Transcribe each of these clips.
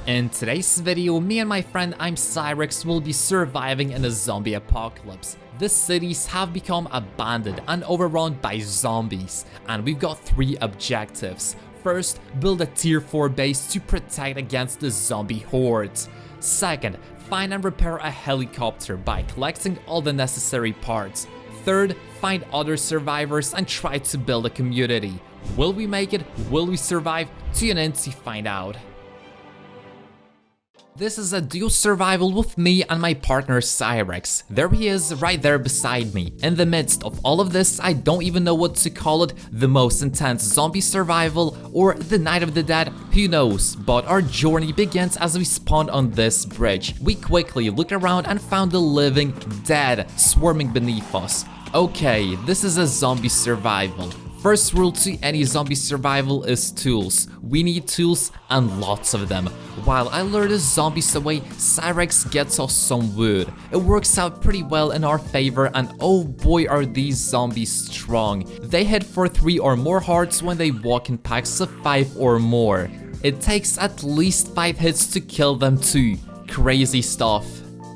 In today's video, me and my friend I'm Cyrex will be surviving in a zombie apocalypse. The cities have become abandoned and overrun by zombies, and we've got 3 objectives. First, build a tier 4 base to protect against the zombie hordes. Second, find and repair a helicopter by collecting all the necessary parts. Third, find other survivors and try to build a community. Will we make it? Will we survive? Tune in to find out. This is a duo survival with me and my partner Cyrex. There he is, right there beside me. In the midst of all of this, I don't even know what to call it, the most intense zombie survival or the Night of the Dead, who knows. But our journey begins as we spawned on this bridge. We quickly looked around and found the living dead swarming beneath us. Okay, this is a zombie survival. First rule to any zombie survival is tools. We need tools and lots of them. While I lure the zombies away, Cyrex gets us some wood. It works out pretty well in our favor, and oh boy are these zombies strong. They hit for 3 or more hearts when they walk in packs of 5 or more. It takes at least 5 hits to kill them too. Crazy stuff.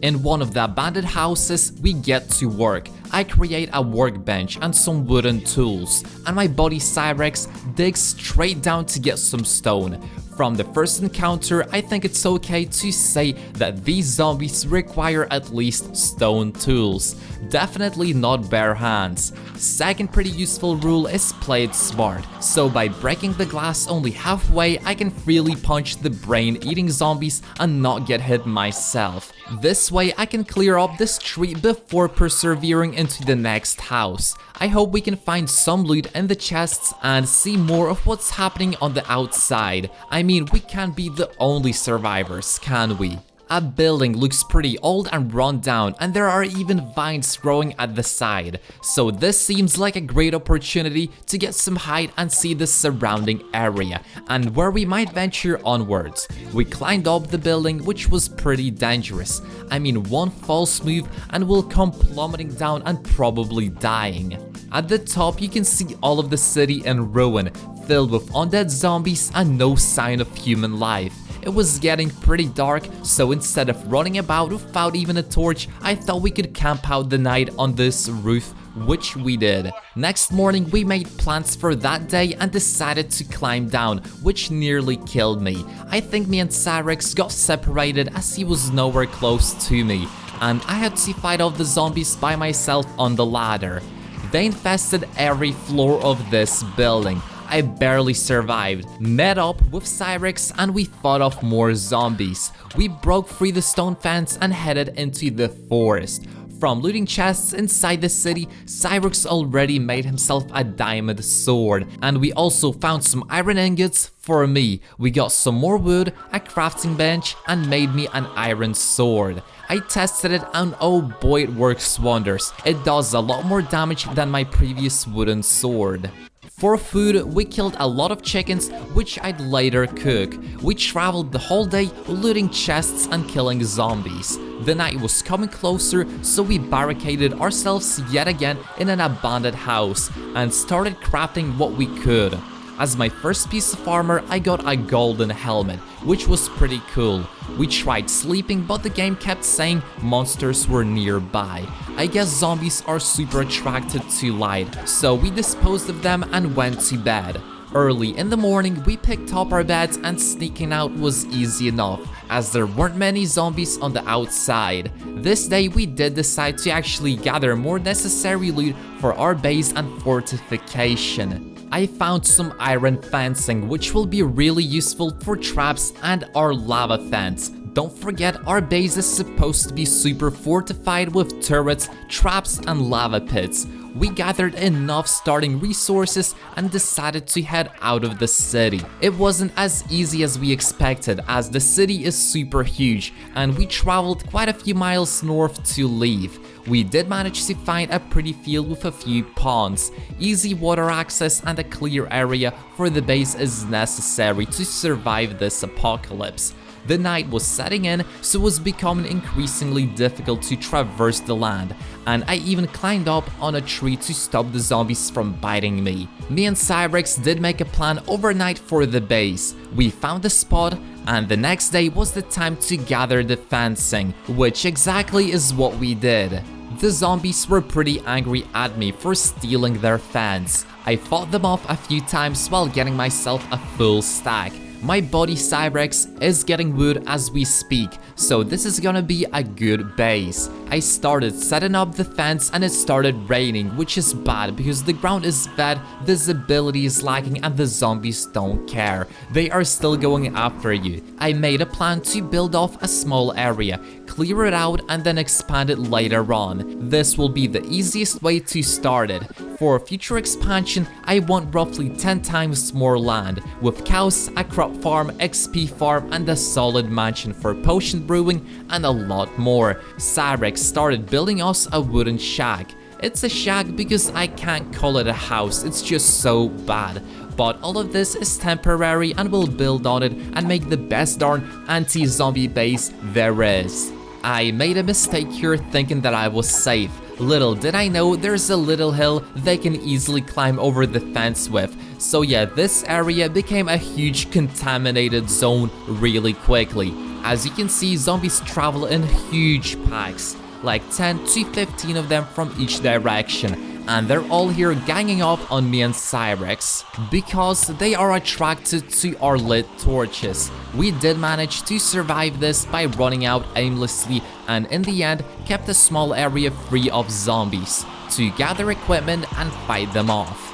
In one of the abandoned houses, we get to work. I create a workbench and some wooden tools, and my buddy Cyrex digs straight down to get some stone. From the first encounter, I think it's okay to say that these zombies require at least stone tools. Definitely not bare hands. Second pretty useful rule is play it smart. So by breaking the glass only halfway, I can freely punch the brain-eating zombies and not get hit myself. This way I can clear up the street before persevering into the next house. I hope we can find some loot in the chests and see more of what's happening on the outside. I mean, we can't be the only survivors, can we? A building looks pretty old and run down, and there are even vines growing at the side. So this seems like a great opportunity to get some height and see the surrounding area, and where we might venture onwards. We climbed up the building, which was pretty dangerous. I mean, one false move and we'll come plummeting down and probably dying. At the top you can see all of the city in ruin, filled with undead zombies and no sign of human life. It was getting pretty dark, so instead of running about without even a torch, I thought we could camp out the night on this roof, which we did. Next morning we made plans for that day and decided to climb down, which nearly killed me. I think me and Cyrex got separated as he was nowhere close to me, and I had to fight off the zombies by myself on the ladder. They infested every floor of this building. I barely survived, met up with Cyrex, and we fought off more zombies. We broke free the stone fence and headed into the forest. From looting chests inside the city, Cyrex already made himself a diamond sword, and we also found some iron ingots for me. We got some more wood, a crafting bench, and made me an iron sword. I tested it and oh boy, it works wonders. It does a lot more damage than my previous wooden sword. For food, we killed a lot of chickens, which I'd later cook. We traveled the whole day looting chests and killing zombies. The night was coming closer, so we barricaded ourselves yet again in an abandoned house and started crafting what we could. As my first piece of armor, I got a golden helmet, which was pretty cool. We tried sleeping, but the game kept saying monsters were nearby. I guess zombies are super attracted to light, so we disposed of them and went to bed. Early in the morning, we picked up our beds and sneaking out was easy enough, as there weren't many zombies on the outside. This day we did decide to actually gather more necessary loot for our base and fortification. I found some iron fencing, which will be really useful for traps and our lava fence. Don't forget, our base is supposed to be super fortified with turrets, traps, and lava pits. We gathered enough starting resources and decided to head out of the city. It wasn't as easy as we expected, as the city is super huge, and we traveled quite a few miles north to leave. We did manage to find a pretty field with a few ponds. Easy water access and a clear area for the base is necessary to survive this apocalypse. The night was setting in, so it was becoming increasingly difficult to traverse the land, and I even climbed up on a tree to stop the zombies from biting me. Me and Cyrex did make a plan overnight for the base. We found a spot And the next day was the time to gather the fencing, which exactly is what we did. The zombies were pretty angry at me for stealing their fence. I fought them off a few times while getting myself a full stack. My buddy Cyrex is getting wood as we speak, so this is gonna be a good base. I started setting up the fence and it started raining, which is bad because the ground is bad, visibility is lacking, and the zombies don't care. They are still going after you. I made a plan to build off a small area, clear it out, and then expand it later on. This will be the easiest way to start it. For future expansion, I want roughly 10 times more land, with cows, a crop farm, XP farm, and a solid mansion for potion brewing, and a lot more. Cyrex started building us a wooden shack. It's a shack because I can't call it a house, it's just so bad. But all of this is temporary and we'll build on it and make the best darn anti-zombie base there is. I made a mistake here thinking that I was safe. Little did I know there's a little hill they can easily climb over the fence with. So yeah, this area became a huge contaminated zone really quickly. As you can see, zombies travel in huge packs, like 10 to 15 of them from each direction. And they're all here ganging up on me and Cyrex because they are attracted to our lit torches. We did manage to survive this by running out aimlessly and in the end kept a small area free of zombies to gather equipment and fight them off.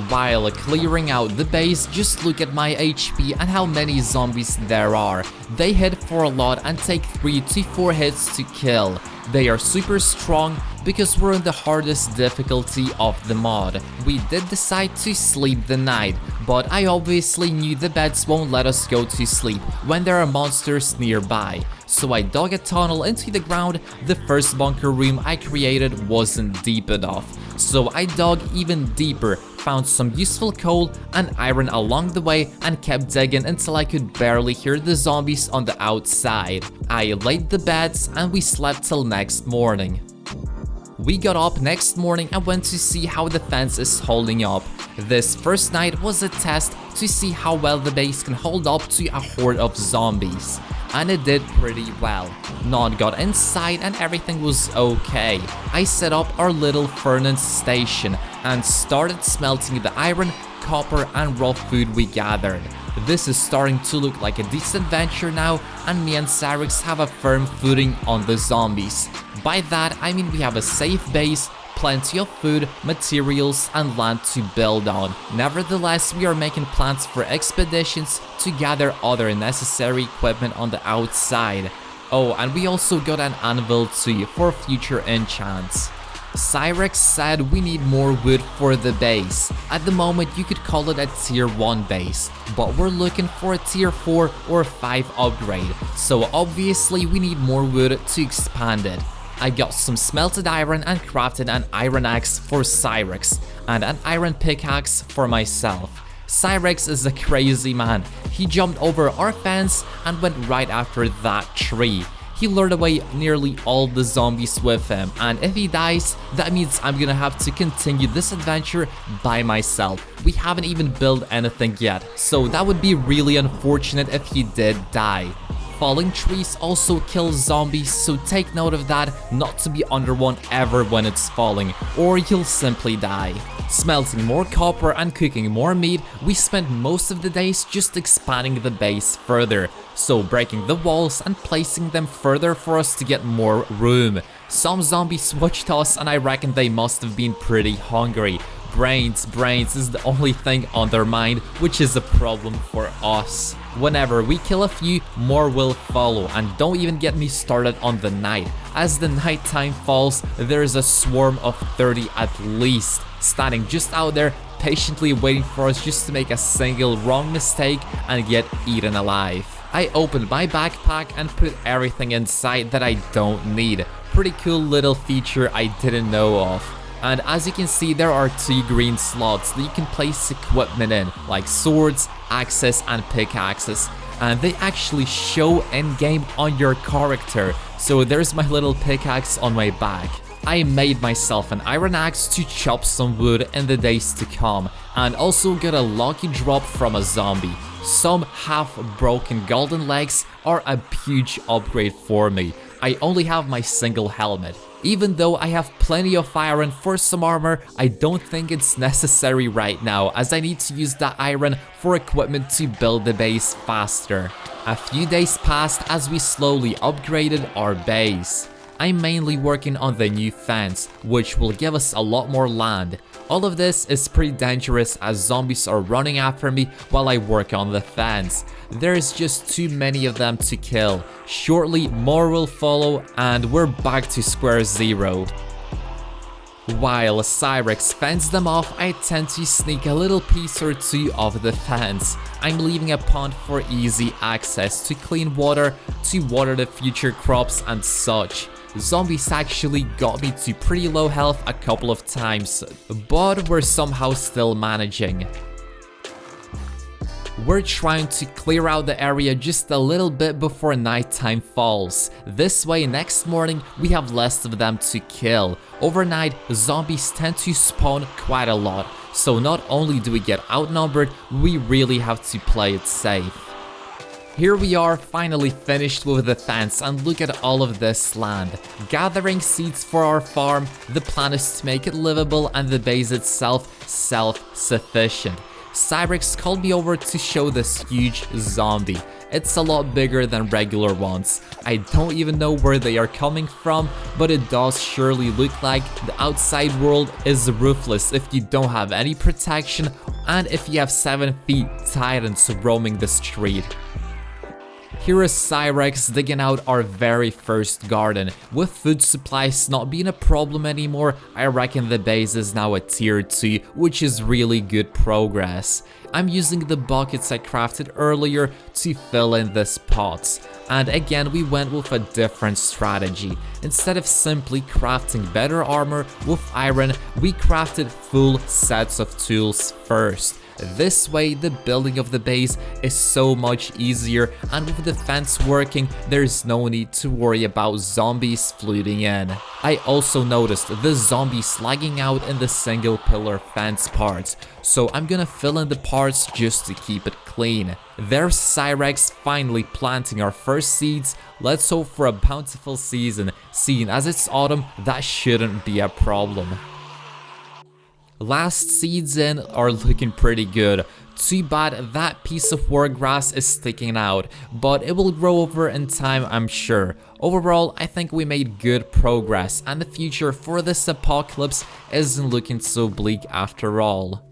While clearing out the base, just look at my HP and how many zombies there are. They hit for a lot and take 3 to 4 hits to kill. They are super strong because we're in the hardest difficulty of the mod. We did decide to sleep the night, but I obviously knew the beds won't let us go to sleep when there are monsters nearby. So I dug a tunnel into the ground. The first bunker room I created wasn't deep enough, so I dug even deeper, found some useful coal and iron along the way, and kept digging until I could barely hear the zombies on the outside. I laid the beds and we slept till next morning. We got up next morning and went to see how the fence is holding up. This first night was a test to see how well the base can hold up to a horde of zombies. And it did pretty well. None got inside and everything was okay. I set up our little furnace station and started smelting the iron, copper, and raw food we gathered. This is starting to look like a decent venture now, and me and Cyrex have a firm footing on the zombies. By that I mean we have a safe base, plenty of food, materials, and land to build on. Nevertheless, we are making plans for expeditions to gather other necessary equipment on the outside. Oh, and we also got an anvil too for future enchants. Cyrex said we need more wood for the base. At the moment you could call it a tier 1 base, but we're looking for a tier 4 or 5 upgrade, so obviously we need more wood to expand it. I got some smelted iron and crafted an iron axe for Cyrex and an iron pickaxe for myself. Cyrex is a crazy man. He jumped over our fence and went right after that tree. He lured away nearly all the zombies with him, and if he dies, that means I'm gonna have to continue this adventure by myself. We haven't even built anything yet, so that would be really unfortunate if he did die. Falling trees also kill zombies, so take note of that, not to be under one ever when it's falling, or you'll simply die. Smelting more copper and cooking more meat, we spent most of the days just expanding the base further, so breaking the walls and placing them further for us to get more room. Some zombies watched us and I reckon they must have been pretty hungry. Brains is the only thing on their mind, which is a problem for us. Whenever we kill a few, more will follow, and don't even get me started on the night. As the nighttime falls, there's a swarm of 30 at least, standing just out there, patiently waiting for us just to make a single wrong mistake and get eaten alive. I opened my backpack and put everything inside that I don't need. Pretty cool little feature I didn't know of. And as you can see, there are 2 green slots that you can place equipment in, like swords, axes, and pickaxes. And they actually show in-game on your character. So there's my little pickaxe on my back. I made myself an iron axe to chop some wood in the days to come, and also got a lucky drop from a zombie. Some half-broken golden legs are a huge upgrade for me. I only have my single helmet. Even though I have plenty of iron for some armor, I don't think it's necessary right now, as I need to use that iron for equipment to build the base faster. A few days passed as we slowly upgraded our base. I'm mainly working on the new fence, which will give us a lot more land. All of this is pretty dangerous as zombies are running after me while I work on the fence. There's just too many of them to kill. Shortly more will follow and we're back to square zero. While Cyrex fends them off, I tend to sneak a little piece or two of the fence. I'm leaving a pond for easy access to clean water, to water the future crops and such. Zombies actually got me to pretty low health a couple of times, but we're somehow still managing. We're trying to clear out the area just a little bit before nighttime falls. This way, next morning, we have less of them to kill. Overnight, zombies tend to spawn quite a lot, so not only do we get outnumbered, we really have to play it safe. Here we are, finally finished with the fence, and look at all of this land. Gathering seeds for our farm, the plan is to make it livable and the base itself self-sufficient. Cyrex called me over to show this huge zombie. It's a lot bigger than regular ones. I don't even know where they are coming from, but it does surely look like the outside world is ruthless if you don't have any protection and if you have 7 feet titans roaming the street. Here is Cyrex digging out our very first garden. With food supplies not being a problem anymore, I reckon the base is now a tier 2, which is really good progress. I'm using the buckets I crafted earlier to fill in these pots. And again, we went with a different strategy. Instead of simply crafting better armor with iron, we crafted full sets of tools first. This way, the building of the base is so much easier, and with the fence working, there's no need to worry about zombies flooding in. I also noticed the zombies lagging out in the single pillar fence parts, so I'm gonna fill in the parts just to keep it clean. There's Cyrex finally planting our first seeds. Let's hope for a bountiful season. Seeing as it's autumn, that shouldn't be a problem. Last seeds in are looking pretty good. Too bad that piece of wargrass is sticking out, but it will grow over in time, I'm sure. Overall, I think we made good progress, and the future for this apocalypse isn't looking so bleak after all.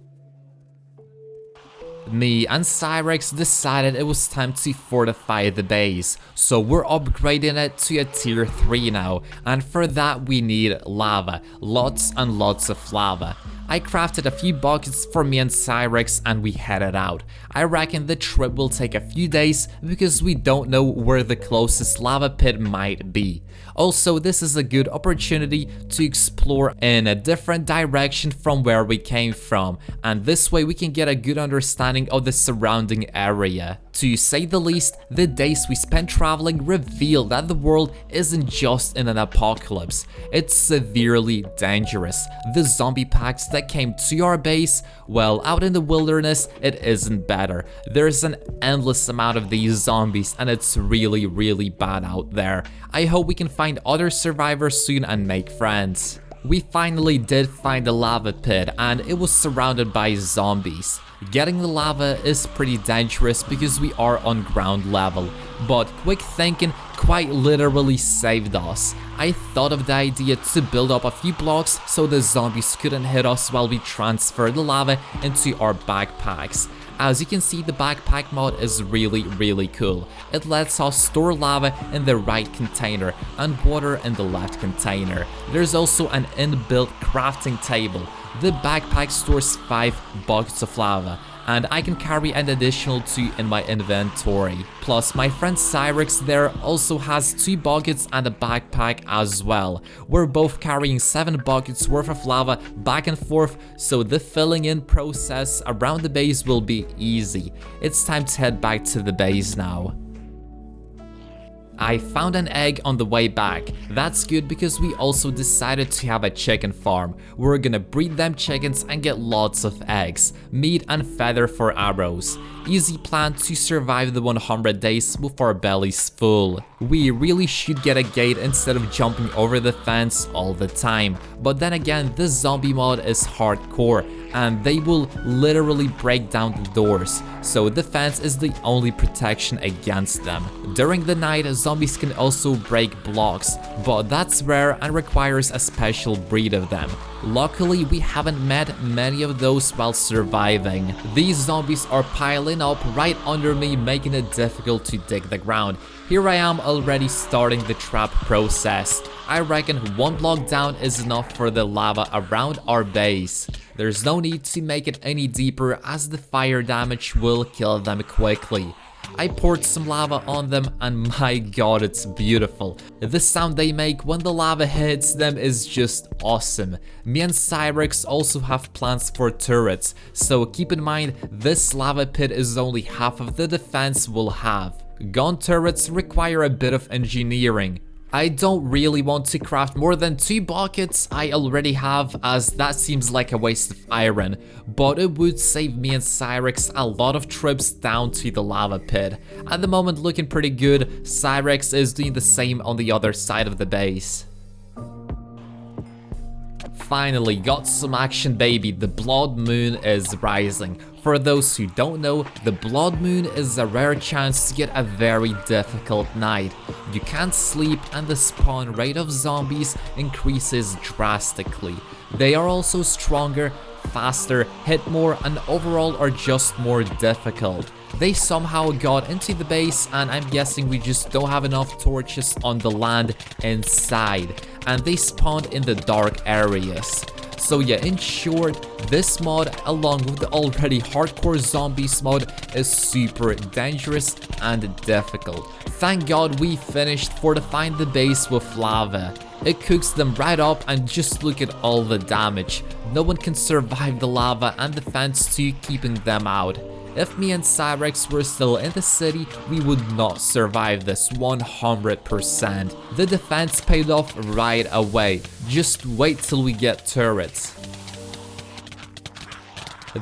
Me and Cyrex decided it was time to fortify the base, so we're upgrading it to a tier 3 now, and for that we need lava, lots and lots of lava. I crafted a few buckets for me and Cyrex and we headed out. I reckon the trip will take a few days because we don't know where the closest lava pit might be. Also, this is a good opportunity to explore in a different direction from where we came from, and this way we can get a good understanding of the surrounding area. To say the least, the days we spent traveling reveal that the world isn't just in an apocalypse, it's severely dangerous. The zombie packs that came to our base, well, out in the wilderness, it isn't better. There's an endless amount of these zombies and it's really bad out there. I hope we can find other survivors soon and make friends. We finally did find a lava pit and it was surrounded by zombies. Getting the lava is pretty dangerous because we are on ground level, but quick thinking quite literally saved us. I thought of the idea to build up a few blocks so the zombies couldn't hit us while we transferred the lava into our backpacks. As you can see, the backpack mod is really cool. It lets us store lava in the right container and water in the left container. There's also an inbuilt crafting table. The backpack stores 5 buckets of lava, and I can carry an additional 2 in my inventory. Plus, my friend Cyrex there also has 2 buckets and a backpack as well. We're both carrying 7 buckets worth of lava back and forth, so the filling in process around the base will be easy. It's time to head back to the base now. I found an egg on the way back. That's good because we also decided to have a chicken farm. We're gonna breed them chickens and get lots of eggs, meat and feather for arrows. Easy plan to survive the 100 days with our bellies full. We really should get a gate instead of jumping over the fence all the time. But then again, the zombie mod is hardcore and they will literally break down the doors, so the fence is the only protection against them. During the night, zombies can also break blocks, but that's rare and requires a special breed of them. Luckily, we haven't met many of those while surviving. These zombies are piling up right under me, making it difficult to dig the ground. Here I am already starting the trap process. I reckon one block down is enough for the lava around our base. There's no need to make it any deeper as the fire damage will kill them quickly. I poured some lava on them and my god, it's beautiful. The sound they make when the lava hits them is just awesome. Me and Cyrex also have plans for turrets, so keep in mind this lava pit is only half of the defense we'll have. Gun turrets require a bit of engineering. I don't really want to craft more than 2 buckets, I already have, as that seems like a waste of iron, but it would save me and Cyrex a lot of trips down to the lava pit. At the moment looking pretty good, Cyrex is doing the same on the other side of the base. Finally got some action, baby. The blood moon is rising. For those who don't know, the blood moon is a rare chance to get a very difficult night. You can't sleep and the spawn rate of zombies increases drastically. They are also stronger, faster, hit more, and overall are just more difficult. They somehow got into the base and I'm guessing we just don't have enough torches on the land inside, and they spawned in the dark areas. So yeah, in short, this mod along with the already hardcore zombies mod is super dangerous and difficult. Thank god we finished fortifying the base with lava. It cooks them right up and just look at all the damage. No one can survive the lava and the fence to keeping them out. If me and Cyrex were still in the city, we would not survive this 100%. The defense paid off right away. Just wait till we get turrets.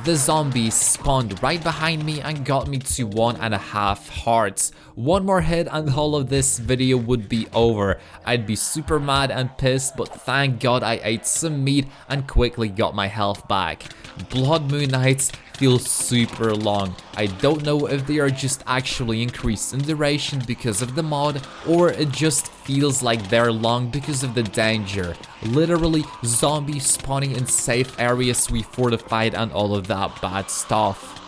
The zombies spawned right behind me and got me to 1.5 hearts. One more hit and all of this video would be over. I'd be super mad and pissed, but thank god I ate some meat and quickly got my health back. Blood moon nights feel super long. I don't know if they are just actually increased in duration because of the mod, or it just feels like they're long because of the danger. Literally, zombies spawning in safe areas we fortified and all of that bad stuff.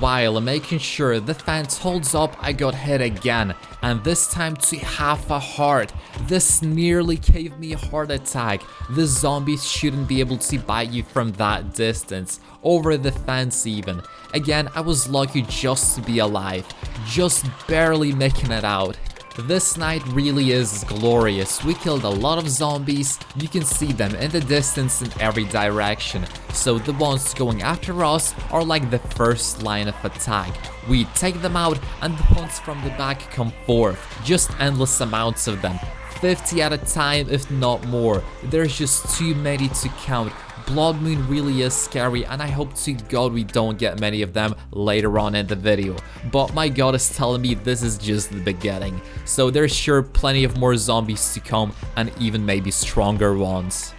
While making sure the fence holds up, I got hit again, and this time to half a heart. This nearly gave me a heart attack. The zombies shouldn't be able to bite you from that distance, over the fence even. Again, I was lucky just to be alive, just barely making it out. This night really is glorious. We killed a lot of zombies. You can see them in the distance in every direction. So the ones going after us are like the first line of attack. We take them out and the ones from the back come forth. Just endless amounts of them. 50 at a time, if not more. There's just too many to count. Blood moon really is scary, and I hope to god we don't get many of them later on in the video. But my god is telling me this is just the beginning. So there's sure plenty of more zombies to come, and even maybe stronger ones.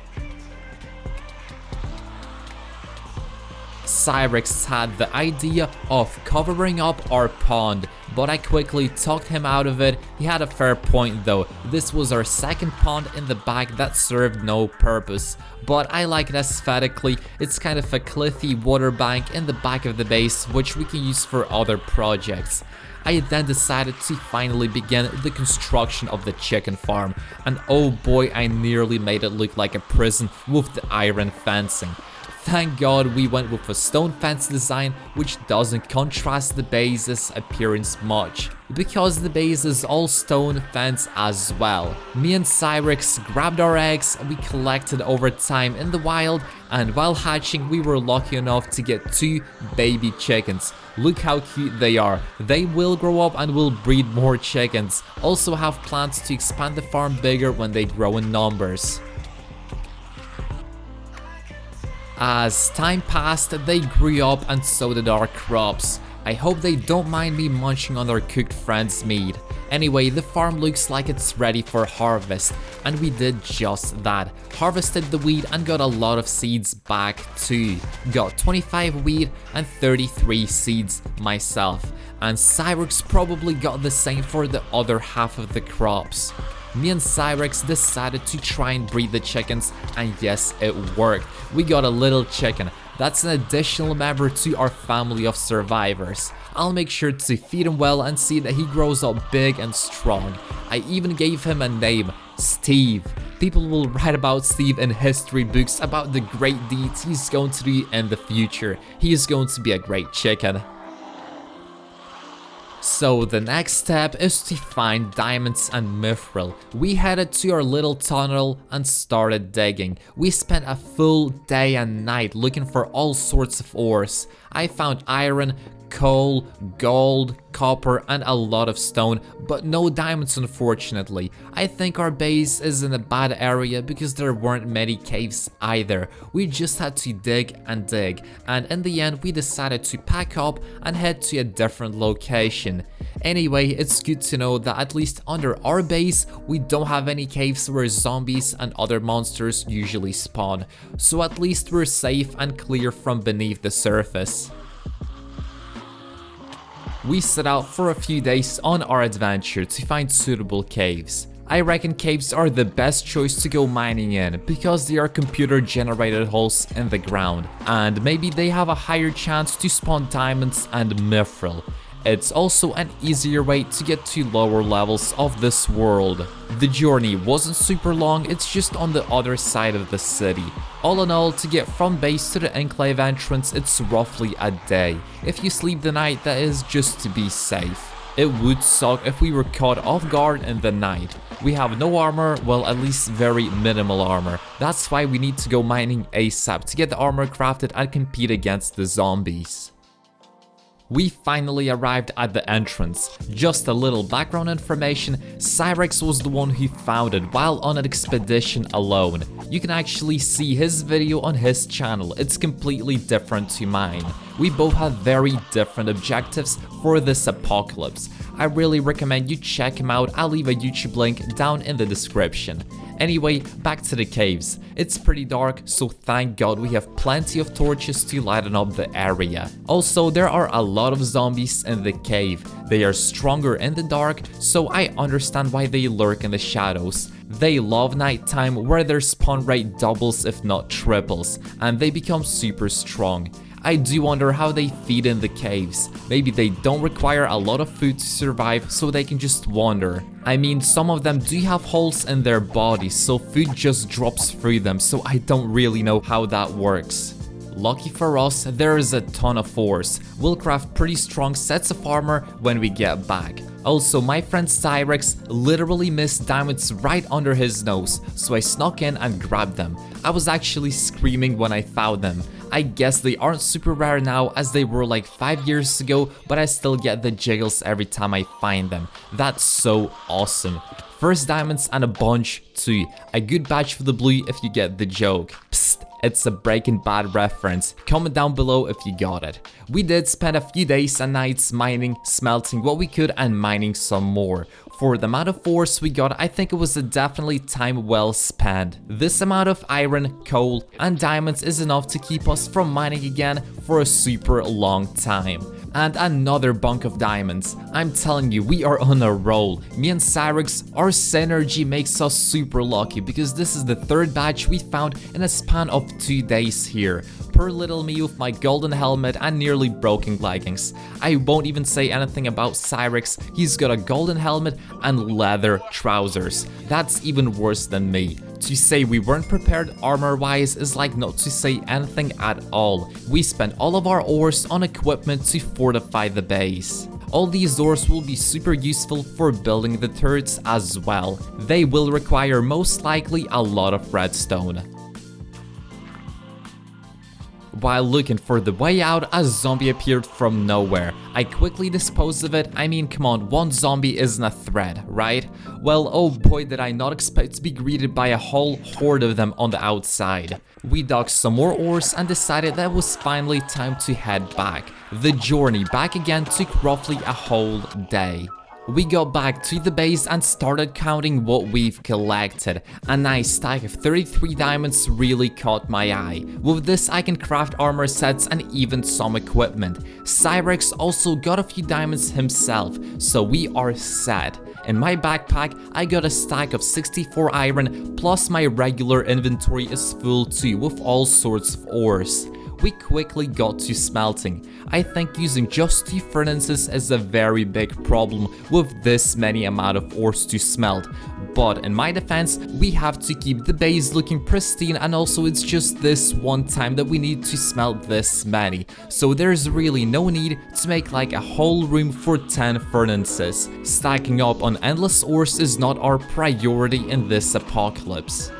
Cyrex had the idea of covering up our pond, but I quickly talked him out of it. He had a fair point though. This was our second pond in the back that served no purpose, but I like it aesthetically. It's kind of a cliffy water bank in the back of the base, which we can use for other projects. I then decided to finally begin the construction of the chicken farm, and oh boy, I nearly made it look like a prison with the iron fencing. Thank God we went with a stone fence design, which doesn't contrast the base's appearance much, because the base is all stone fence as well. Me and Cyrex grabbed our eggs we collected over time in the wild, and while hatching we were lucky enough to get 2 baby chickens. Look how cute they are. They will grow up and will breed more chickens. Also have plans to expand the farm bigger when they grow in numbers. As time passed, they grew up and so did our crops. I hope they don't mind me munching on their cooked friend's meat. Anyway, the farm looks like it's ready for harvest, and we did just that. Harvested the wheat and got a lot of seeds back too. Got 25 wheat and 33 seeds myself, and Cyrex probably got the same for the other half of the crops. Me and Cyrex decided to try and breed the chickens, and yes, it worked. We got a little chicken. That's an additional member to our family of survivors. I'll make sure to feed him well and see that he grows up big and strong. I even gave him a name, Steve. People will write about Steve in history books about the great deeds he's going to do in the future. He is going to be a great chicken. So the next step is to find diamonds and mithril. We headed to our little tunnel and started digging. We spent a full day and night looking for all sorts of ores. I found iron, coal, gold, copper, and a lot of stone, but no diamonds unfortunately. I think our base is in a bad area because there weren't many caves either. We just had to dig, and in the end we decided to pack up and head to a different location. Anyway, it's good to know that at least under our base we don't have any caves where zombies and other monsters usually spawn, so at least we're safe and clear from beneath the surface. We set out for a few days on our adventure to find suitable caves. I reckon caves are the best choice to go mining in because they are computer generated holes in the ground, and maybe they have a higher chance to spawn diamonds and mithril. It's also an easier way to get to lower levels of this world. The journey wasn't super long, it's just on the other side of the city. All in all, to get from base to the enclave entrance, it's roughly a day. If you sleep the night, that is just to be safe. It would suck if we were caught off guard in the night. We have no armor, well at least very minimal armor. That's why we need to go mining ASAP to get the armor crafted and compete against the zombies. We finally arrived at the entrance. Just a little background information, Cyrex was the one who found it while on an expedition alone. You can actually see his video on his channel, it's completely different to mine. We both have very different objectives for this apocalypse. I really recommend you check him out, I'll leave a YouTube link down in the description. Anyway, back to the caves. It's pretty dark, so thank God we have plenty of torches to lighten up the area. Also, there are a lot of zombies in the cave. They are stronger in the dark, so I understand why they lurk in the shadows. They love nighttime where their spawn rate doubles if not triples, and they become super strong. I do wonder how they feed in the caves. Maybe they don't require a lot of food to survive, so they can just wander. I mean, some of them do have holes in their bodies, so food just drops through them, so I don't really know how that works. Lucky for us, there is a ton of ores. We'll craft pretty strong sets of armor when we get back. Also, my friend Cyrex literally missed diamonds right under his nose, so I snuck in and grabbed them. I was actually screaming when I found them. I guess they aren't super rare now as they were like 5 years ago, but I still get the jiggles every time I find them. That's so awesome. First diamonds and a bunch too. A good badge for the blue if you get the joke. Psst. It's a Breaking Bad reference. Comment down below if you got it. We did spend a few days and nights mining, smelting what we could and mining some more. For the amount of ores we got, I think it was a definitely time well spent. This amount of iron, coal, and diamonds is enough to keep us from mining again for a super long time. And another bunk of diamonds. I'm telling you, we are on a roll. Me and Cyrex, our synergy makes us super lucky because this is the third batch we found in a span of 2 days here. Poor little me with my golden helmet and nearly broken leggings. I won't even say anything about Cyrex, he's got a golden helmet and leather trousers. That's even worse than me. To say we weren't prepared armor-wise is like not to say anything at all. We spent all of our ores on equipment to fortify the base. All these ores will be super useful for building the turrets as well. They will require most likely a lot of redstone. While looking for the way out, a zombie appeared from nowhere. I quickly disposed of it. I mean, come on, one zombie isn't a threat, right? Well, oh boy, did I not expect to be greeted by a whole horde of them on the outside. We dug some more ores and decided that it was finally time to head back. The journey back again took roughly a whole day. We got back to the base and started counting what we've collected. A nice stack of 33 diamonds really caught my eye. With this I can craft armor sets and even some equipment. Cyrex also got a few diamonds himself, so we are set. In my backpack I got a stack of 64 iron, plus my regular inventory is full too with all sorts of ores. We quickly got to smelting. I think using just 2 furnaces is a very big problem with this many amount of ores to smelt. But in my defense, we have to keep the base looking pristine, and also it's just this one time that we need to smelt this many. So there's really no need to make like a whole room for 10 furnaces. Stacking up on endless ores is not our priority in this apocalypse.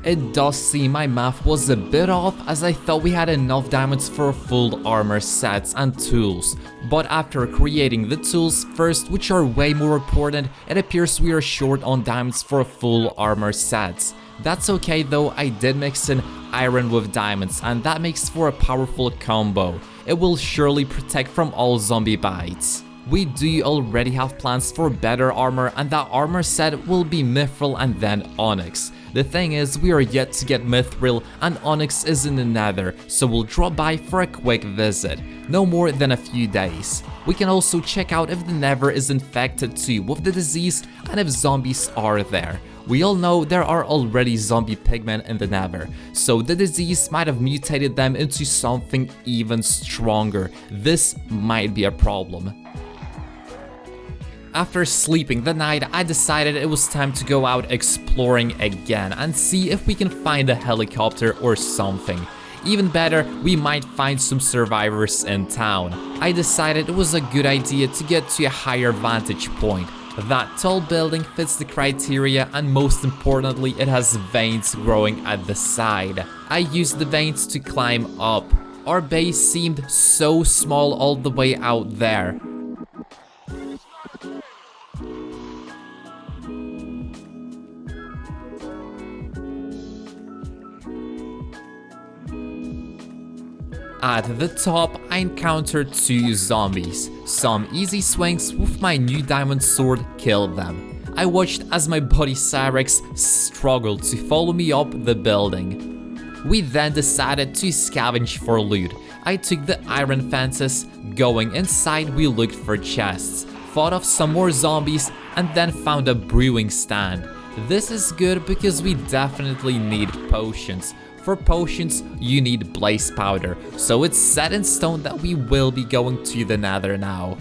It does seem my math was a bit off, as I thought we had enough diamonds for full armor sets and tools. But after creating the tools first, which are way more important, it appears we are short on diamonds for full armor sets. That's okay though, I did mix in iron with diamonds, and that makes for a powerful combo. It will surely protect from all zombie bites. We do already have plans for better armor, and that armor set will be mithril and then onyx. The thing is, we are yet to get mithril and onyx is in the nether, so we'll drop by for a quick visit. No more than a few days. We can also check out if the nether is infected too with the disease and if zombies are there. We all know there are already zombie pigmen in the nether, so the disease might have mutated them into something even stronger. This might be a problem. After sleeping the night, I decided it was time to go out exploring again and see if we can find a helicopter or something. Even better, we might find some survivors in town. I decided it was a good idea to get to a higher vantage point. That tall building fits the criteria, and most importantly, it has veins growing at the side. I used the veins to climb up. Our base seemed so small all the way out there. At the top, I encountered 2 zombies. Some easy swings with my new diamond sword killed them. I watched as my buddy Cyrex struggled to follow me up the building. We then decided to scavenge for loot. I took the iron fences. Going inside, we looked for chests, fought off some more zombies, and then found a brewing stand. This is good because we definitely need potions. For potions, you need blaze powder, so it's set in stone that we will be going to the nether now.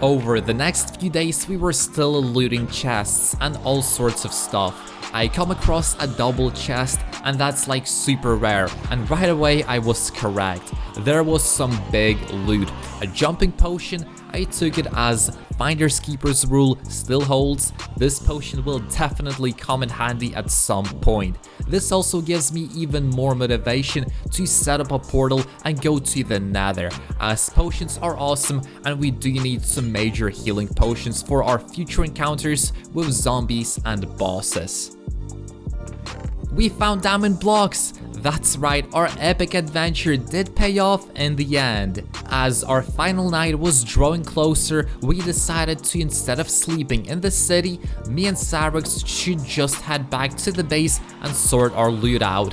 Over the next few days, we were still looting chests and all sorts of stuff. I come across a double chest, and that's like super rare, and right away I was correct. There was some big loot. A jumping potion, I took it as finders keepers rule still holds. This potion will definitely come in handy at some point. This also gives me even more motivation to set up a portal and go to the nether, as potions are awesome and we do need some major healing potions for our future encounters with zombies and bosses. We found diamond blocks! That's right, our epic adventure did pay off in the end. As our final night was drawing closer, we decided to, instead of sleeping in the city, me and Cyrex should just head back to the base and sort our loot out.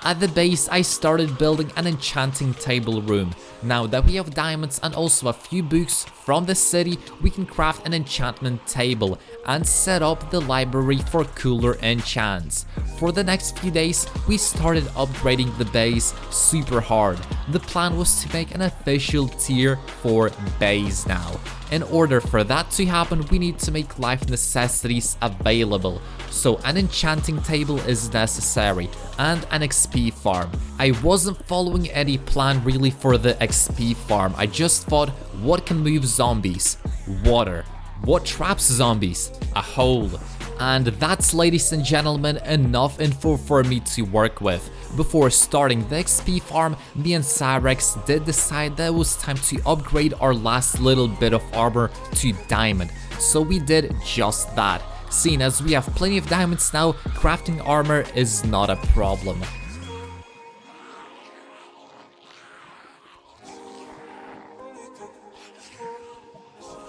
At the base, I started building an enchanting table room. Now that we have diamonds and also a few books from the city, we can craft an enchantment table and set up the library for cooler enchants. For the next few days, we started upgrading the base super hard. The plan was to make an official tier 4 base now. In order for that to happen, we need to make life necessities available. So an enchanting table is necessary and an XP farm. I wasn't following any plan really for the XP farm. I just thought, what can move zombies? Water. What traps zombies? A hole. And that's, ladies and gentlemen, enough info for me to work with. Before starting the XP farm, me and Cyrex did decide that it was time to upgrade our last little bit of armor to diamond. So we did just that. Seeing as we have plenty of diamonds now, crafting armor is not a problem.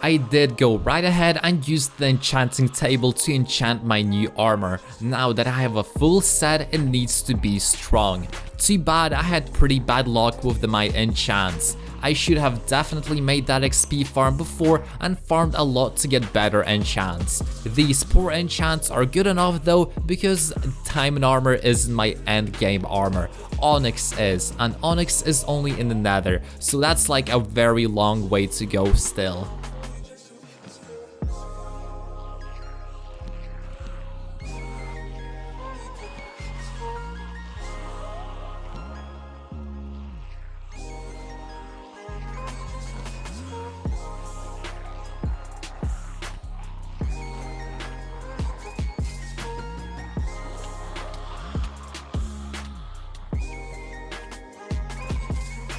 I did go right ahead and use the enchanting table to enchant my new armor. Now that I have a full set, it needs to be strong. Too bad I had pretty bad luck with my enchants. I should have definitely made that XP farm before and farmed a lot to get better enchants. These poor enchants are good enough though, because diamond armor isn't my end game armor. Onyx is, and onyx is only in the nether, so that's like a very long way to go still.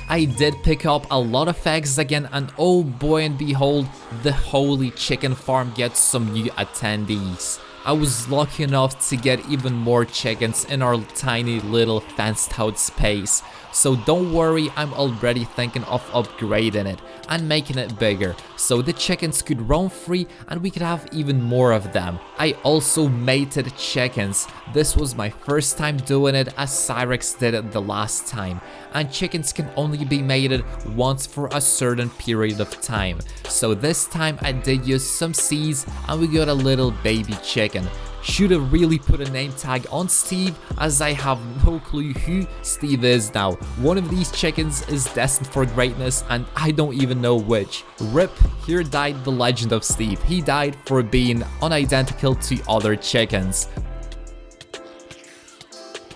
I did pick up a lot of eggs again, and oh boy and behold, the holy chicken farm gets some new attendees. I was lucky enough to get even more chickens in our tiny little fenced out space. So don't worry, I'm already thinking of upgrading it and making it bigger, so the chickens could roam free and we could have even more of them. I also mated chickens. This was my first time doing it, as Cyrex did it the last time. And chickens can only be mated once for a certain period of time. So this time I did use some seeds and we got a little baby chicken. Should have really put a name tag on Steve, as I have no clue who Steve is now. One of these chickens is destined for greatness and I don't even know which. RIP, here died the legend of Steve. He died for being unidentical to other chickens.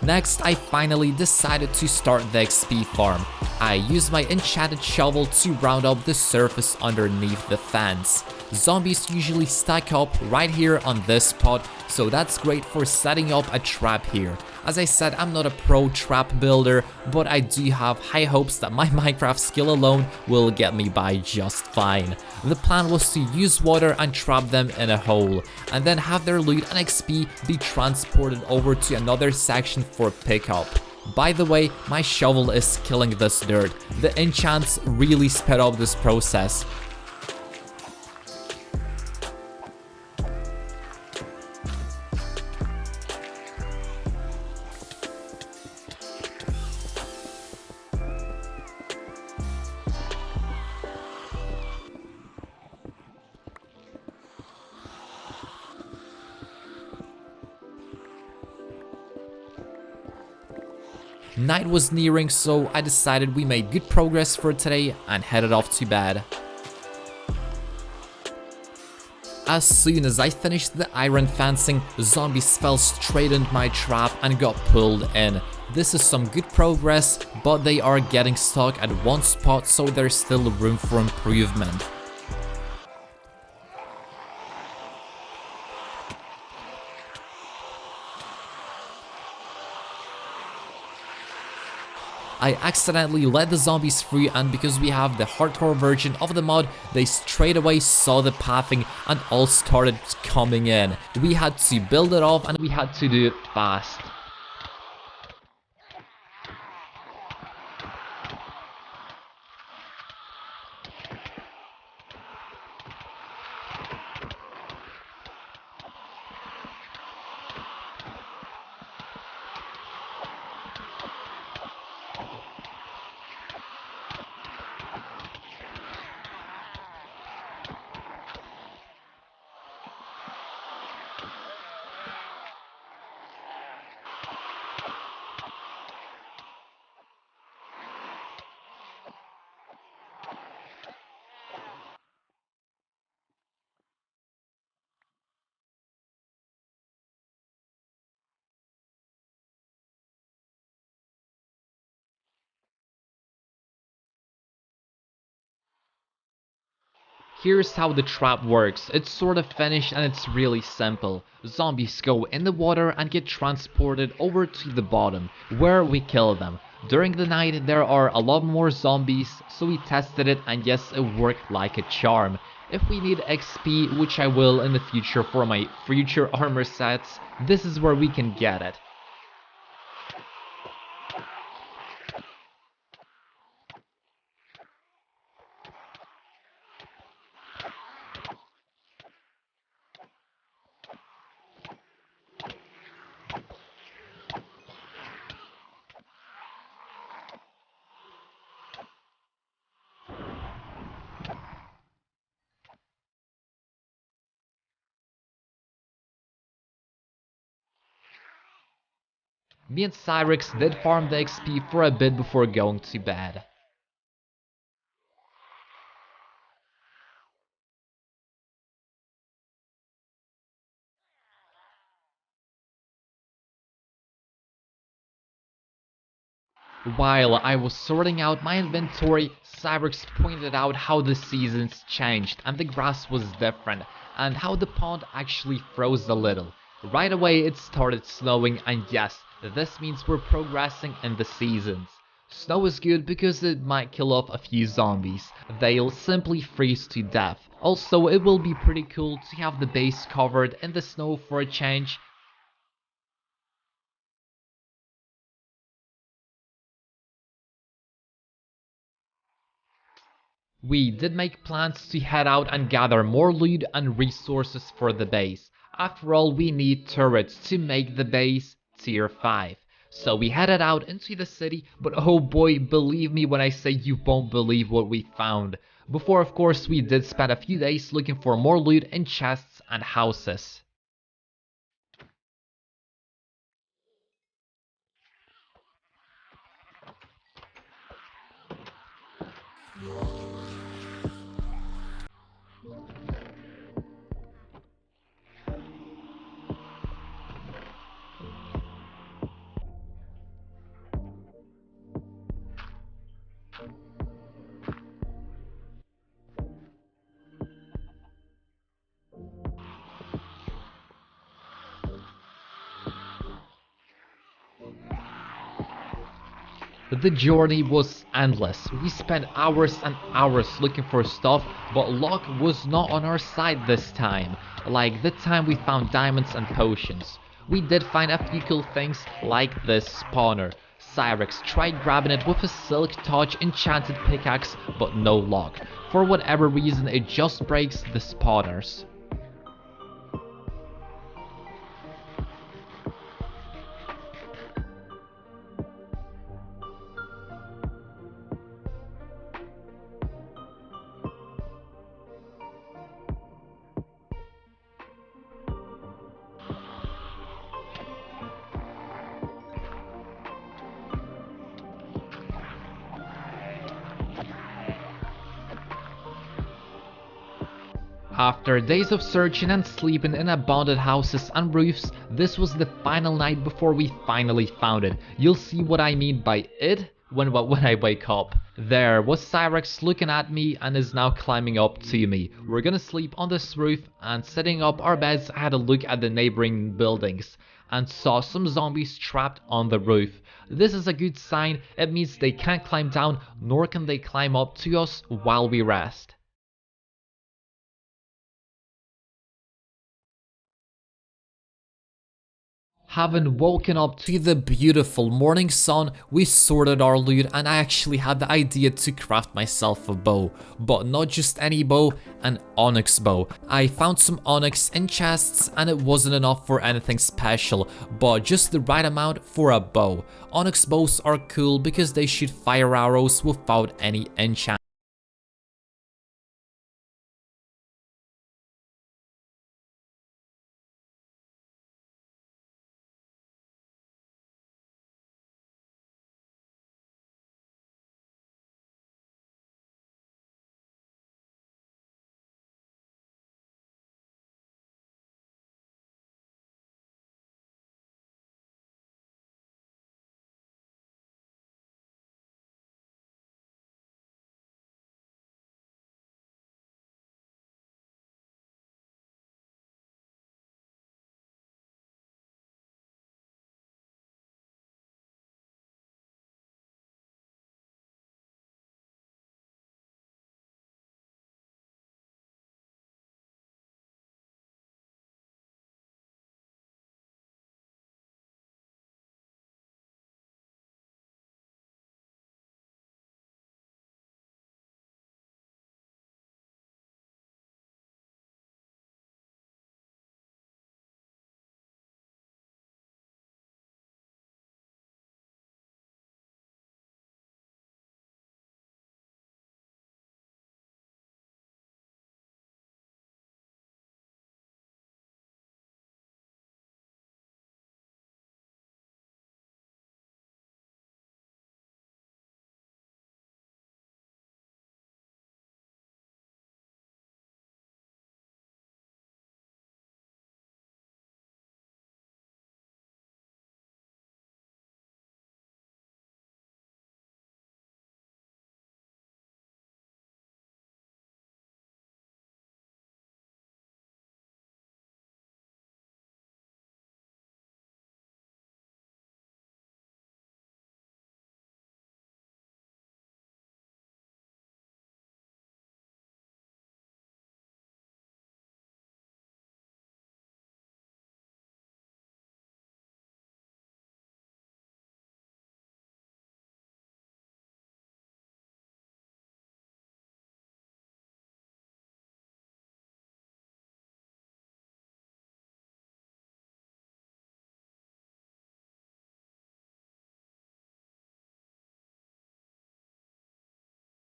Next, I finally decided to start the XP farm. I used my enchanted shovel to round up the surface underneath the fence. Zombies usually stack up right here on this spot, so that's great for setting up a trap here. As I said, I'm not a pro trap builder, but I do have high hopes that my Minecraft skill alone will get me by just fine. The plan was to use water and trap them in a hole, and then have their loot and XP be transported over to another section for pickup. By the way, my shovel is killing this dirt. The enchants really sped up this process. Night was nearing, so I decided we made good progress for today and headed off to bed. As soon as I finished the iron fencing, zombies fell straight into my trap and got pulled in. This is some good progress, but they are getting stuck at one spot, so there's still room for improvement. I accidentally let the zombies free, and because we have the hardcore version of the mod, they straight away saw the pathing and all started coming in. We had to build it off and we had to do it fast. Here's how the trap works. It's sort of finished and it's really simple. Zombies go in the water and get transported over to the bottom, where we kill them. During the night there are a lot more zombies, so we tested it and yes, it worked like a charm. If we need XP, which I will in the future for my future armor sets, this is where we can get it. Me and Cyrix did farm the XP for a bit before going to bed. While I was sorting out my inventory, Cyrix pointed out how the seasons changed and the grass was different, and how the pond actually froze a little. Right away it started snowing, and yes, this means we're progressing in the seasons. Snow is good because it might kill off a few zombies. They'll simply freeze to death. Also, it will be pretty cool to have the base covered in the snow for a change. We did make plans to head out and gather more loot and resources for the base. After all, we need turrets to make the base tier 5. So we headed out into the city, but oh boy, believe me when I say you won't believe what we found. Before, of course, we did spend a few days looking for more loot in chests and houses. The journey was endless. We spent hours and hours looking for stuff, but luck was not on our side this time. Like the time we found diamonds and potions. We did find a few cool things like this spawner. Cyrix tried grabbing it with a silk touch enchanted pickaxe, but no luck. For whatever reason, it just breaks the spawners. After days of searching and sleeping in abandoned houses and roofs, this was the final night before we finally found it. You'll see what I mean by it when I wake up. There was Cyrex looking at me and is now climbing up to me. We're gonna sleep on this roof, and setting up our beds, I had a look at the neighboring buildings and saw some zombies trapped on the roof. This is a good sign. It means they can't climb down, nor can they climb up to us while we rest. Having woken up to the beautiful morning sun, we sorted our loot and I actually had the idea to craft myself a bow. But not just any bow, an onyx bow. I found some onyx in chests and it wasn't enough for anything special, but just the right amount for a bow. Onyx bows are cool because they shoot fire arrows without any enchant.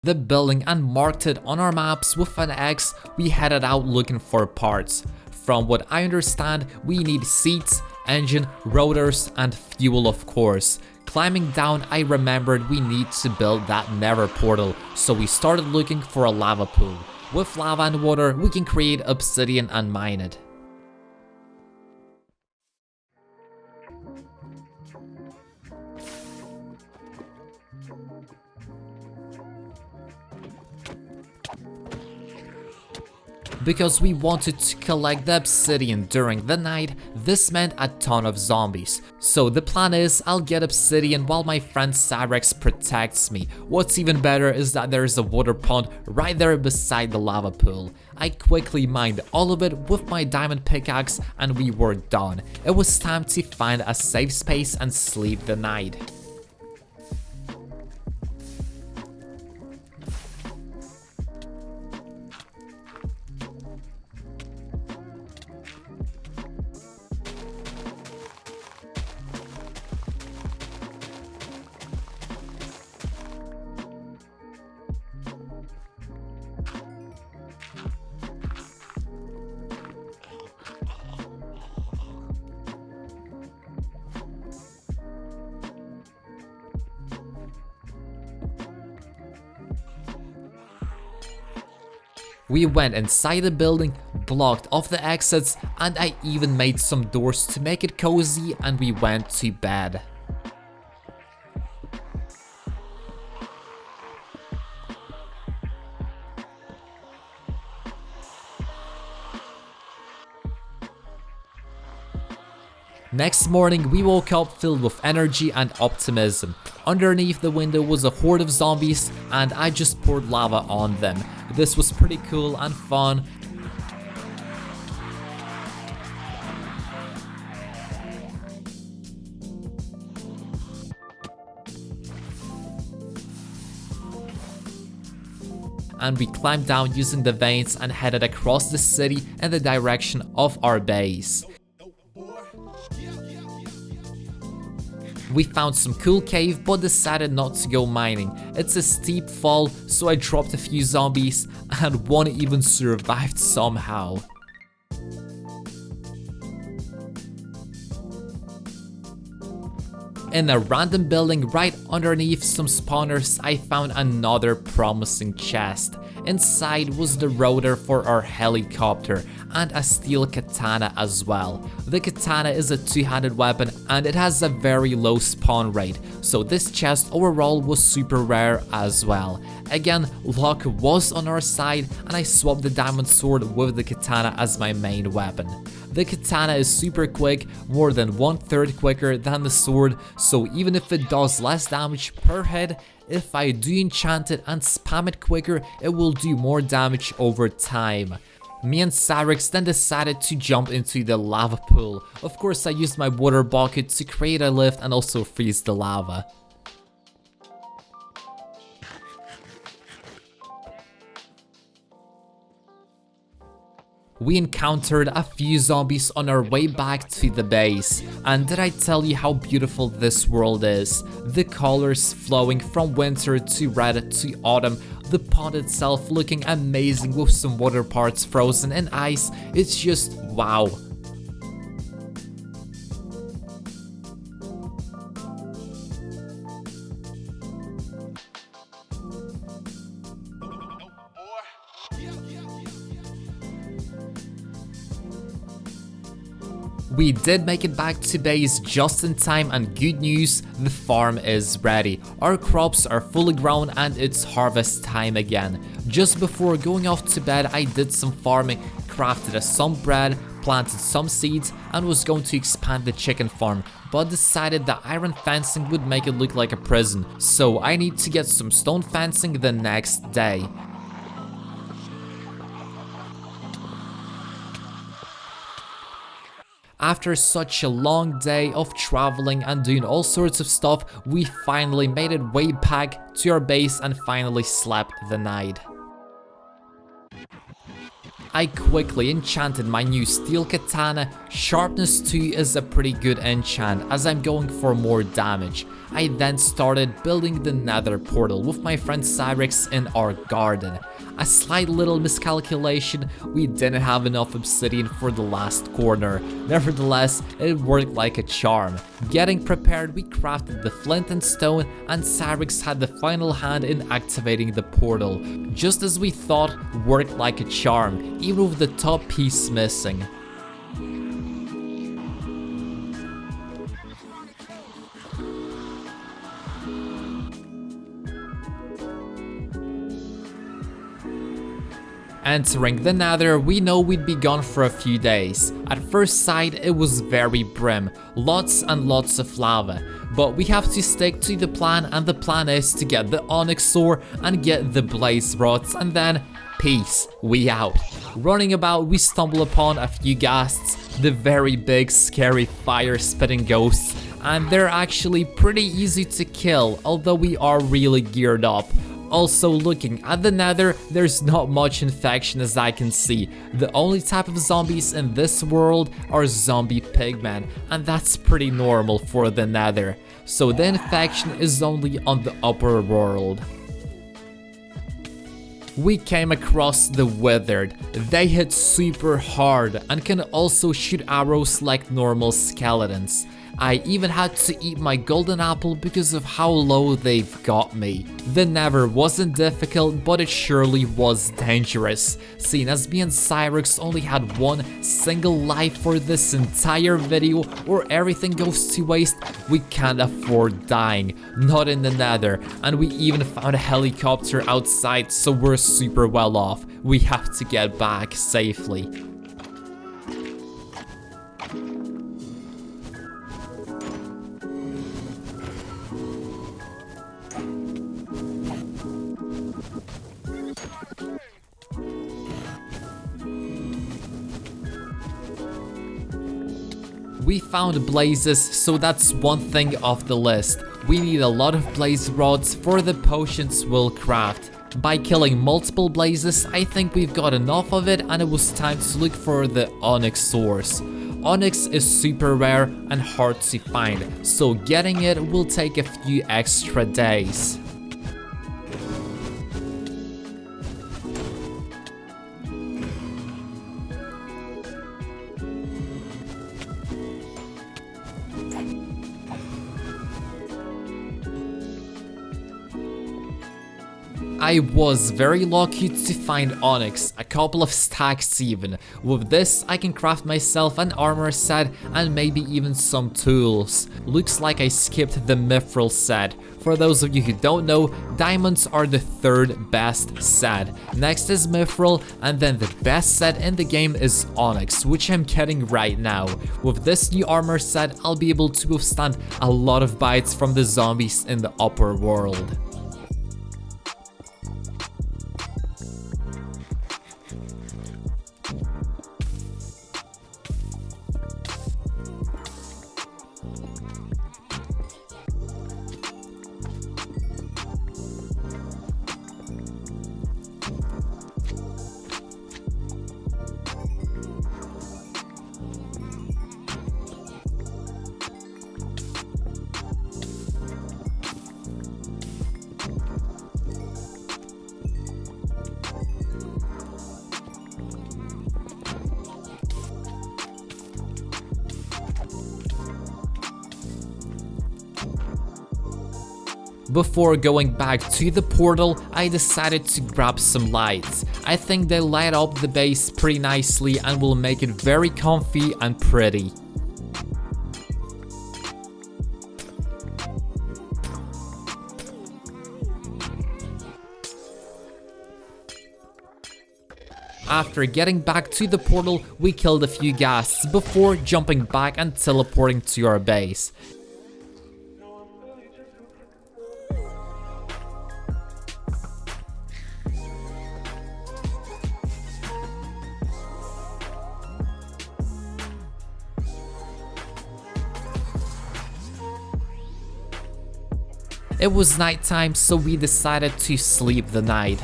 the building and marked it on our maps with an X, we headed out looking for parts. From what I understand, we need seats, engine, rotors, and fuel of course. Climbing down, I remembered we need to build that nether portal, so we started looking for a lava pool. With lava and water, we can create obsidian and mine it. Because we wanted to collect the obsidian during the night, this meant a ton of zombies. So the plan is, I'll get obsidian while my friend Cyrex protects me. What's even better is that there's a water pond right there beside the lava pool. I quickly mined all of it with my diamond pickaxe and we were done. It was time to find a safe space and sleep the night. We went inside the building, blocked off the exits, and I even made some doors to make it cozy, and we went to bed. Next morning, we woke up filled with energy and optimism. Underneath the window was a horde of zombies, and I just poured lava on them. This was pretty cool and fun. And we climbed down using the veins and headed across the city in the direction of our base. We found some cool cave but decided not to go mining. It's a steep fall, so I dropped a few zombies and one even survived somehow. In a random building right underneath some spawners, I found another promising chest. Inside was the rotor for our helicopter and a steel katana as well. The katana is a two-handed weapon and it has a very low spawn rate, so this chest overall was super rare as well. Again, luck was on our side and I swapped the diamond sword with the katana as my main weapon. The katana is super quick, more than 1/3 quicker than the sword, so even if it does less damage per hit, if I do enchant it and spam it quicker, it will do more damage over time. Me and Cyrex then decided to jump into the lava pool. Of course, I used my water bucket to create a lift and also freeze the lava. We encountered a few zombies on our way back to the base. And did I tell you how beautiful this world is? The colors flowing from winter to red to autumn, the pond itself looking amazing with some water parts frozen in ice. It's just wow. We did make it back to base just in time, and good news, the farm is ready. Our crops are fully grown and it's harvest time again. Just before going off to bed, I did some farming, crafted some bread, planted some seeds, and was going to expand the chicken farm, but decided that iron fencing would make it look like a prison, so I need to get some stone fencing the next day. After such a long day of traveling and doing all sorts of stuff, we finally made it way back to our base and finally slept the night. I quickly enchanted my new steel katana. Sharpness 2 is a pretty good enchant as I'm going for more damage. I then started building the nether portal with my friend Cyrex in our garden. A slight little miscalculation, we didn't have enough obsidian for the last corner. Nevertheless, it worked like a charm. Getting prepared, we crafted the flint and stone, and Cyrex had the final hand in activating the portal. Just as we thought, worked like a charm, even with the top piece missing. Entering the nether, we know we'd be gone for a few days. At first sight, it was very grim, lots and lots of lava. But we have to stick to the plan, and the plan is to get the onyx ore and get the blaze rods, and then peace, we out. Running about, we stumble upon a few ghasts, the very big scary fire spitting ghosts, and they're actually pretty easy to kill, although we are really geared up. Also, looking at the nether, there's not much infection as I can see. The only type of zombies in this world are zombie pigmen, and that's pretty normal for the nether. So the infection is only on the upper world. We came across the withered. They hit super hard and can also shoot arrows like normal skeletons. I even had to eat my golden apple because of how low they've got me. The nether wasn't difficult, but it surely was dangerous, seeing as me and Cyrex only had one single life for this entire video, or everything goes to waste. We can't afford dying, not in the nether, and we even found a helicopter outside, so we're super well off. We have to get back safely. We found blazes, so that's one thing off the list. We need a lot of blaze rods for the potions we'll craft. By killing multiple blazes, I think we've got enough of it, and it was time to look for the onyx source. Onyx is super rare and hard to find, so getting it will take a few extra days. I was very lucky to find onyx, a couple of stacks even. With this, I can craft myself an armor set and maybe even some tools. Looks like I skipped the mithril set. For those of you who don't know, diamonds are the third best set. Next is mithril, and then the best set in the game is onyx, which I'm getting right now. With this new armor set, I'll be able to withstand a lot of bites from the zombies in the upper world. Before going back to the portal, I decided to grab some lights. I think they light up the base pretty nicely and will make it very comfy and pretty. After getting back to the portal, we killed a few ghasts before jumping back and teleporting to our base. It was nighttime, so we decided to sleep the night.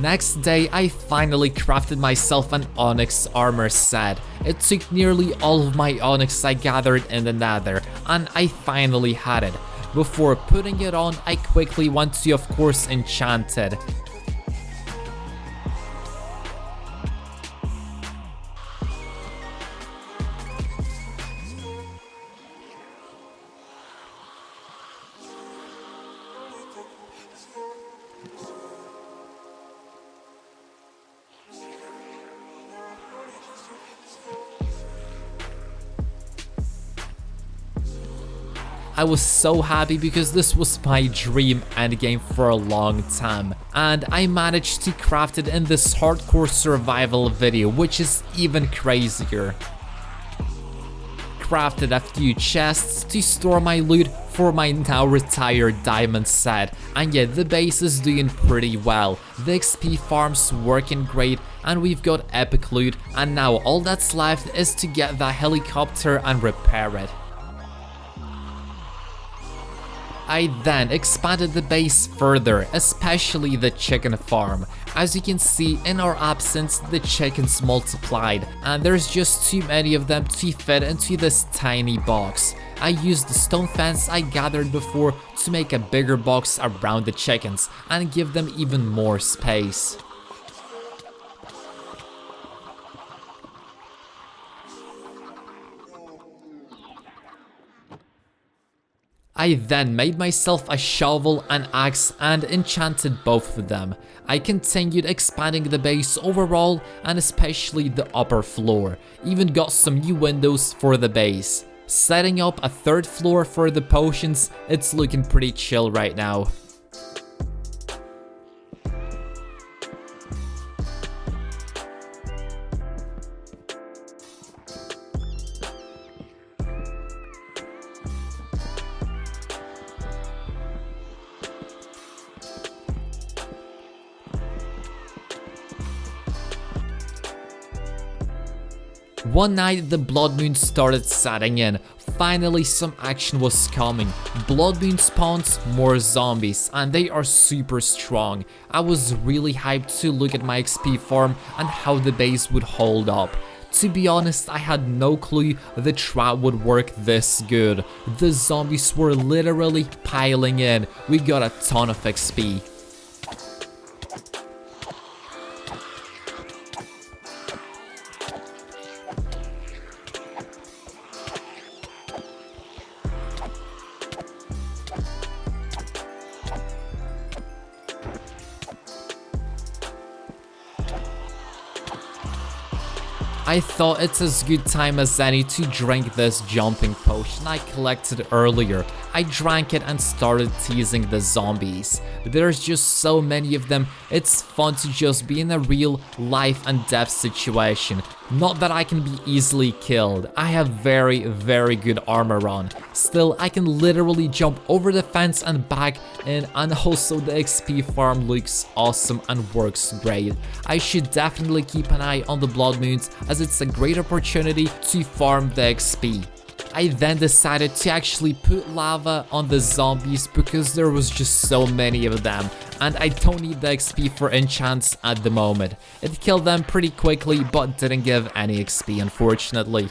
Next day, I finally crafted myself an onyx armor set. It took nearly all of my onyx I gathered in the nether, and I finally had it. Before putting it on, I quickly went to, of course, enchanted. I was so happy because this was my dream endgame for a long time, and I managed to craft it in this hardcore survival video, which is even crazier. Crafted a few chests to store my loot for my now retired diamond set, and yeah, the base is doing pretty well. The XP farm's working great, and we've got epic loot, and now all that's left is to get the helicopter and repair it. I then expanded the base further, especially the chicken farm. As you can see, in our absence, the chickens multiplied, and there's just too many of them to fit into this tiny box. I used the stone fence I gathered before to make a bigger box around the chickens and give them even more space. I then made myself a shovel, an axe, and enchanted both of them. I continued expanding the base overall, and especially the upper floor. Even got some new windows for the base. Setting up a third floor for the potions, it's looking pretty chill right now. One night the blood moon started setting in. Finally some action was coming. Blood moon spawns more zombies, and they are super strong. I was really hyped to look at my XP farm and how the base would hold up. To be honest, I had no clue the trap would work this good. The zombies were literally piling in. We got a ton of XP. I thought it's as good time as any to drink this jumping potion I collected earlier. I drank it and started teasing the zombies. There's just so many of them, it's fun to just be in a real life and death situation. Not that I can be easily killed, I have very good armor on. Still, I can literally jump over the fence and back in, and also the XP farm looks awesome and works great. I should definitely keep an eye on the blood moons, as it's a great opportunity to farm the XP. I then decided to actually put lava on the zombies because there was just so many of them, and I don't need the XP for enchants at the moment. It killed them pretty quickly but didn't give any XP, unfortunately.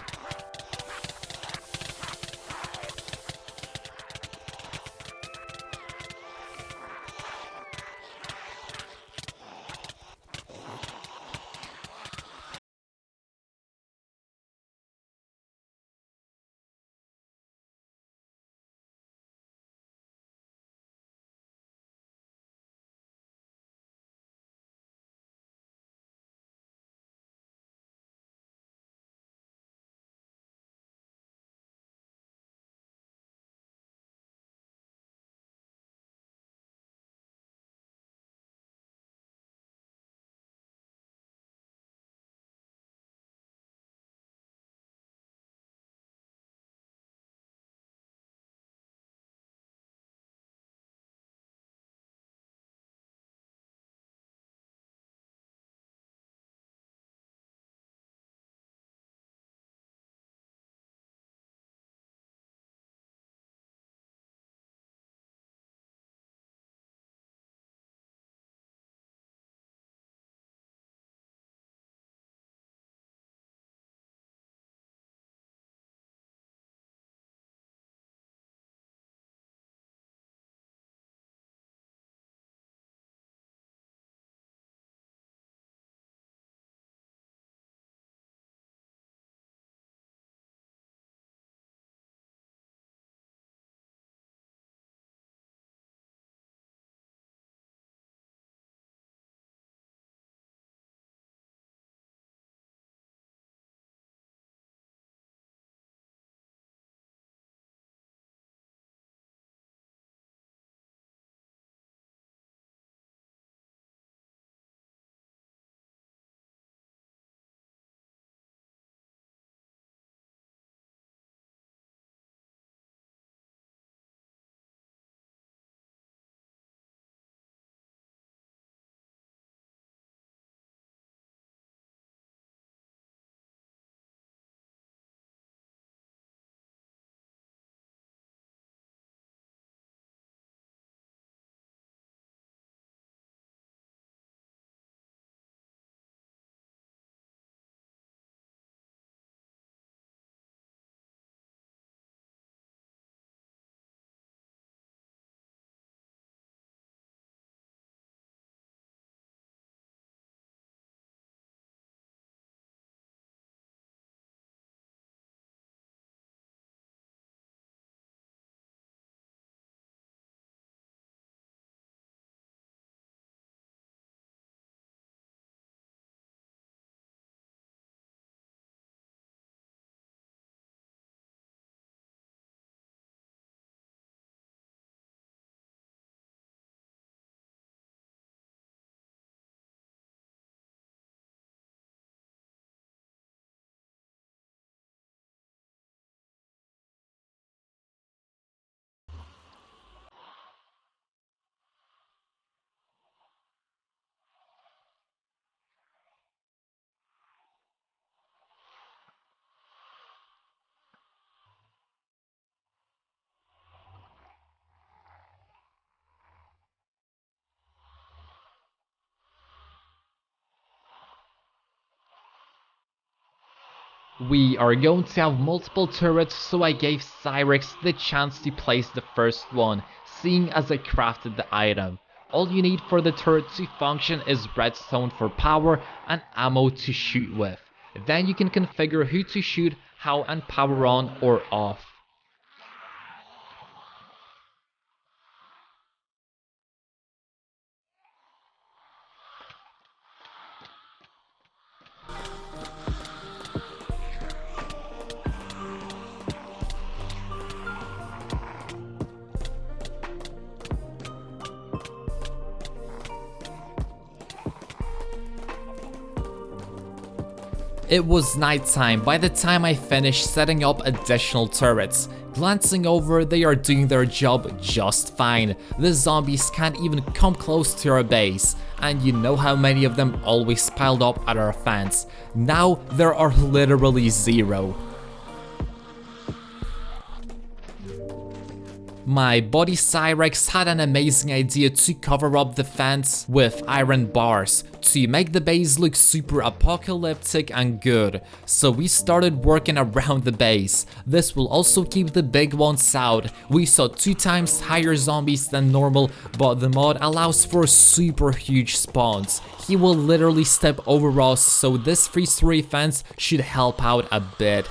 We are going to have multiple turrets, so I gave Cyrex the chance to place the first one, seeing as I crafted the item. All you need for the turret to function is redstone for power and ammo to shoot with. Then you can configure who to shoot, how, and power on or off. It was nighttime by the time I finished setting up additional turrets. Glancing over, they are doing their job just fine. The zombies can't even come close to our base, and you know how many of them always piled up at our fence. Now there are literally zero. My buddy Cyrex had an amazing idea to cover up the fence with iron bars to make the base look super apocalyptic and good. So we started working around the base. This will also keep the big ones out. We saw 2 times higher zombies than normal, but the mod allows for super huge spawns. He will literally step over us, so this 3-story fence should help out a bit.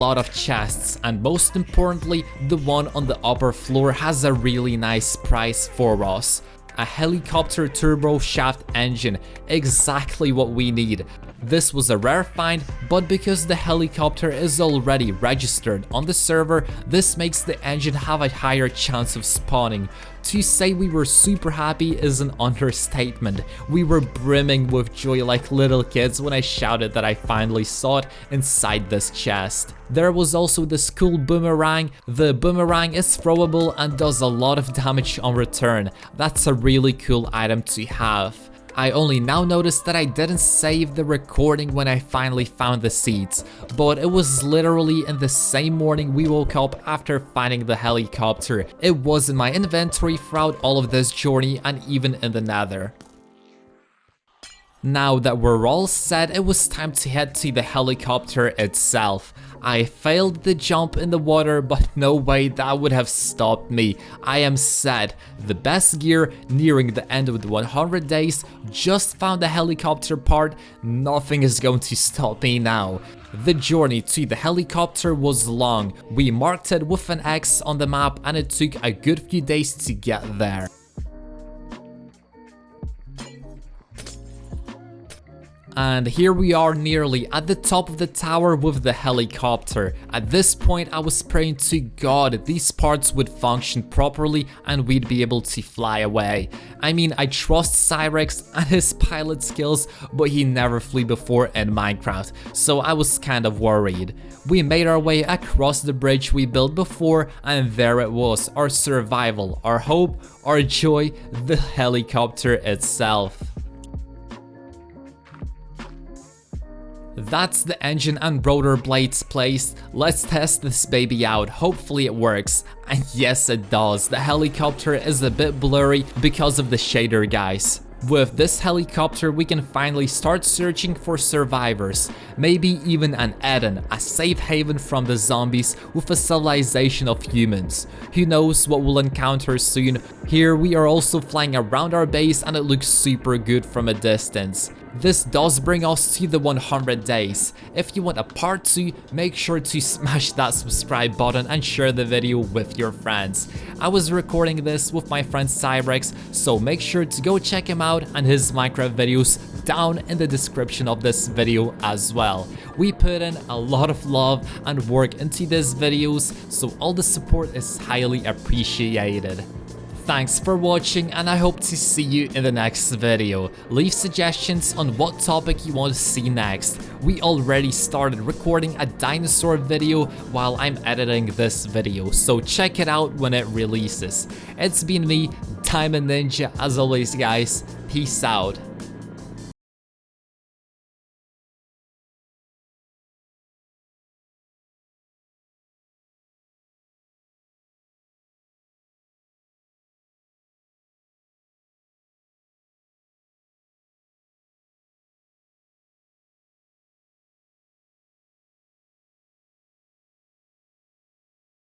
Lot of chests, and most importantly, the one on the upper floor has a really nice prize for us. A helicopter turbo shaft engine, exactly what we need. This was a rare find, but because the helicopter is already registered on the server, this makes the engine have a higher chance of spawning. To say we were super happy is an understatement. We were brimming with joy like little kids when I shouted that I finally saw it inside this chest. There was also this cool boomerang. The boomerang is throwable and does a lot of damage on return. That's a really cool item to have. I only now noticed that I didn't save the recording when I finally found the seeds, but it was literally in the same morning we woke up after finding the helicopter. It was in my inventory throughout all of this journey and even in the nether. Now that we're all set, it was time to head to the helicopter itself. I failed the jump in the water, but no way that would have stopped me. I am set. The best gear nearing the end of the 100 days, just found the helicopter part. Nothing is going to stop me now. The journey to the helicopter was long. We marked it with an X on the map and it took a good few days to get there. And here we are nearly at the top of the tower with the helicopter. At this point I was praying to God these parts would function properly and we'd be able to fly away. I mean, I trust Cyrex and his pilot skills, but he never flew before in Minecraft, so I was kind of worried. We made our way across the bridge we built before, and there it was, our survival, our hope, our joy, the helicopter itself. That's the engine and rotor blades placed. Let's test this baby out, hopefully it works. And yes, it does. The helicopter is a bit blurry because of the shader, guys. With this helicopter we can finally start searching for survivors, maybe even an Eden, a safe haven from the zombies with a civilization of humans. Who knows what we'll encounter soon. Here we are also flying around our base and it looks super good from a distance. This does bring us to the 100 days. If you want a part 2, make sure to smash that subscribe button and share the video with your friends. I was recording this with my friend Cyrex, so make sure to go check him out and his Minecraft videos down in the description of this video as well. We put in a lot of love and work into these videos, so all the support is highly appreciated. Thanks for watching and I hope to see you in the next video. Leave suggestions on what topic you want to see next. We already started recording a dinosaur video while I'm editing this video, so check it out when it releases. It's been me, Diamond Ninja, as always guys. Peace out.